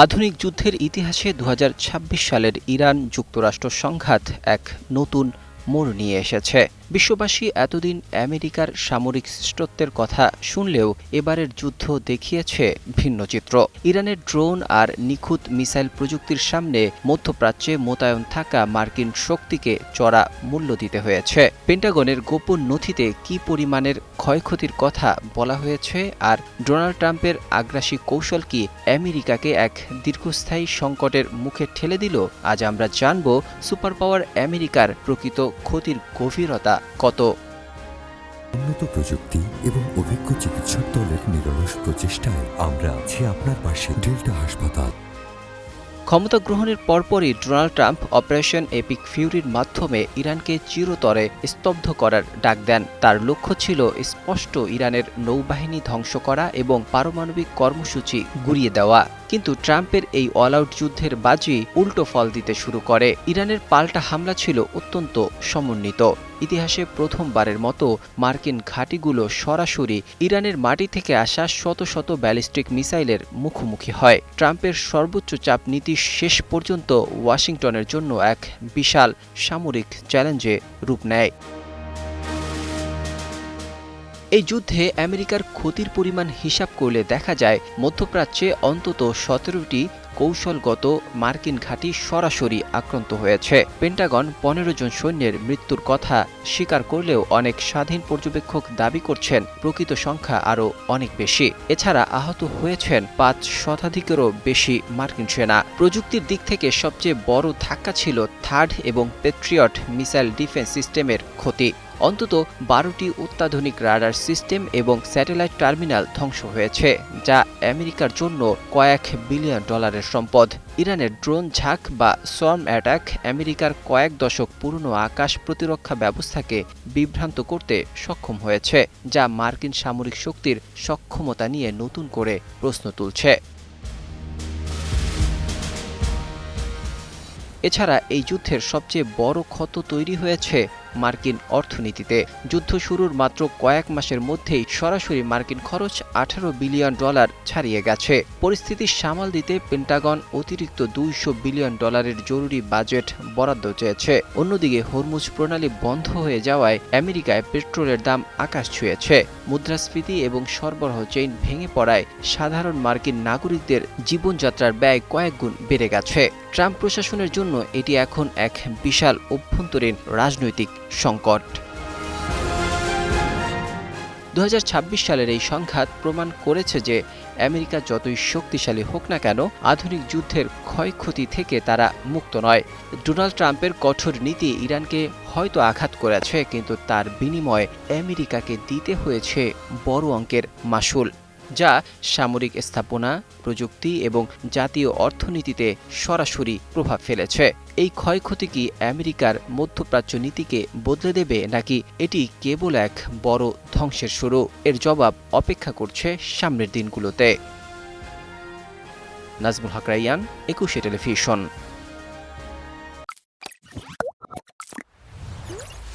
আধুনিক যুদ্ধের ইতিহাসে ২০২৬ সালের ইরান-যুক্তরাষ্ট্র সংঘাত এক নতুন মোড় নিয়ে এসেছে। বিশ্ববাসী এতদিন আমেরিকার সামরিক শ্রেষ্ঠত্বের কথা শুনলেও এবারের যুদ্ধ দেখিয়েছে ভিন্ন চিত্র। ইরানের ড্রোন আর নিখুঁত মিসাইল প্রযুক্তির সামনে মধ্যপ্রাচ্যে মোতায়েন থাকা মার্কিন শক্তিকে চড়া মূল্য দিতে হয়েছে। পেন্টাগনের গোপন নথিতে কী পরিমাণের ক্ষয়ক্ষতির কথা বলা হয়েছে আর ডোনাল্ড ট্রাম্পের আগ্রাসী কৌশল কি আমেরিকাকে এক দীর্ঘস্থায়ী সংকটের মুখে ঠেলে দিল? আজ আমরা জানব সুপার পাওয়ার আমেরিকার প্রকৃত ক্ষতির গভীরতা কত। উন্নত প্রযুক্তি এবং অভিজ্ঞ চিকিৎসক দলের নিরলস প্রচেষ্টায় আমরা আছি আপনার পাশে। ডেল্টা হাসপাতাল। ক্ষমতা গ্রহণের পরপরই ডোনাল্ড ট্রাম্প অপারেশন এপিক ফিউরির মাধ্যমে ইরানকে চিরতরে স্তব্ধ করার ডাক দেন। তার লক্ষ্য ছিল স্পষ্ট, ইরানের নৌবাহিনী ধ্বংস করা এবং পারমাণবিক কর্মসূচি গুড়িয়ে দেওয়া। কিন্তু ট্রাম্পের এই অল আউট যুদ্ধের বাজি উল্টো ফল দিতে শুরু করে। ইরানের পাল্টা হামলা ছিল অত্যন্ত সমন্বিত। ইতিহাসে প্রথমবারের মতো মার্কিন ঘাঁটিগুলো সরাসরি ইরানের মাটি থেকে আসা শত শত ব্যালিস্টিক মিসাইলের মুখোমুখি হয়। ট্রাম্পের সর্বোচ্চ চাপ নীতি শেষ পর্যন্ত ওয়াশিংটনের জন্য এক বিশাল সামরিক চ্যালেঞ্জে রূপ নেয়। এই যুদ্ধে আমেরিকার ক্ষতির পরিমাণ হিসাব করলে দেখা যায় মধ্যপ্রাচ্যে অন্তত ১৭টি কৌশলগত মার্কিন ঘাঁটি সরাসরি আক্রান্ত হয়েছে। পেন্টাগন ১৫ জন সৈন্যের মৃত্যুর কথা স্বীকার করলেও অনেক স্বাধীন পর্যবেক্ষক দাবি করছেন প্রকৃত সংখ্যা আরও অনেক বেশি। এছাড়া আহত হয়েছেন ৫ শতাধিকেরও বেশি মার্কিন সেনা। প্রযুক্তির দিক থেকে সবচেয়ে বড় ধাক্কা ছিল থার্ড এবং পেট্রিয়ট মিসাইল ডিফেন্স সিস্টেমের ক্ষতি। অন্তত ১২টি অত্যাধুনিক রাডার সিস্টেম এবং স্যাটেলাইট টার্মিনাল ধ্বংস হয়েছে, যা আমেরিকার জন্য কয়েক বিলিয়ন ডলারের সম্পদ। ইরানের ড্রোন ঝাঁক বা সোয়ার্ম অ্যাটাক আমেরিকার কয়েক দশক পুরনো আকাশ প্রতিরক্ষা ব্যবস্থাকে বিভ্রান্ত করতে সক্ষম হয়েছে, যা মার্কিন সামরিক শক্তির সক্ষমতা নিয়ে নতুন করে প্রশ্ন তুলছে। এছাড়া এই যুদ্ধের সবচেয়ে বড় ক্ষত তৈরি হয়েছে মার্কিন অর্থনীতিতে। যুদ্ধ শুরুর মাত্র কয়েক মাসের মধ্যেই সরাসরি মার্কিন খরচ ১৮ বিলিয়ন ডলার ছাড়িয়ে গেছে। পরিস্থিতি সামাল দিতে পেন্টাগন অতিরিক্ত ২০০ বিলিয়ন ডলারের জরুরি বাজেট বরাদ্দ চেয়েছে। অন্যদিকে হরমুজ প্রণালী বন্ধ হয়ে যাওয়ায় আমেরিকায় পেট্রোলের দাম আকাশ ছুঁয়েছে। মুদ্রাস্ফীতি এবং সরবরাহ চেইন ভেঙে পড়ায় সাধারণ মার্কিন নাগরিকদের জীবনযাত্রার ব্যয় কয়েক গুণ বেড়ে গেছে। ট্রাম্প প্রশাসনের জন্য এটি এখন এক বিশাল অভ্যন্তরীণ রাজনৈতিক সংকট। ২০২৬ সালের এই সংঘাত প্রমাণ করেছে যে আমেরিকা যতই শক্তিশালী হোক না কেন, আধুনিক যুদ্ধের ক্ষয়ক্ষতি থেকে তারা মুক্ত নয়। ডোনাল্ড ট্রাম্পের কঠোর নীতি ইরানকে হয়তো আঘাত করেছে, কিন্তু তার বিনিময়ে আমেরিকাকে দিতে হয়েছে বড় অঙ্কের মাশুল, যা সামরিক স্থাপনা, প্রযুক্তি এবং জাতীয় অর্থনীতিতে সরাসরি প্রভাব ফেলেছে। এই ক্ষয়ক্ষতি কি আমেরিকার মধ্যপ্রাচ্য নীতিকে বদলে দেবে, নাকি এটি কেবল এক বড় ধ্বংসের শুরু? এর জবাব অপেক্ষা করছে সামনের দিনগুলোতে। নাজমুল হক রাইয়ান, ২১ টেলিভিশন।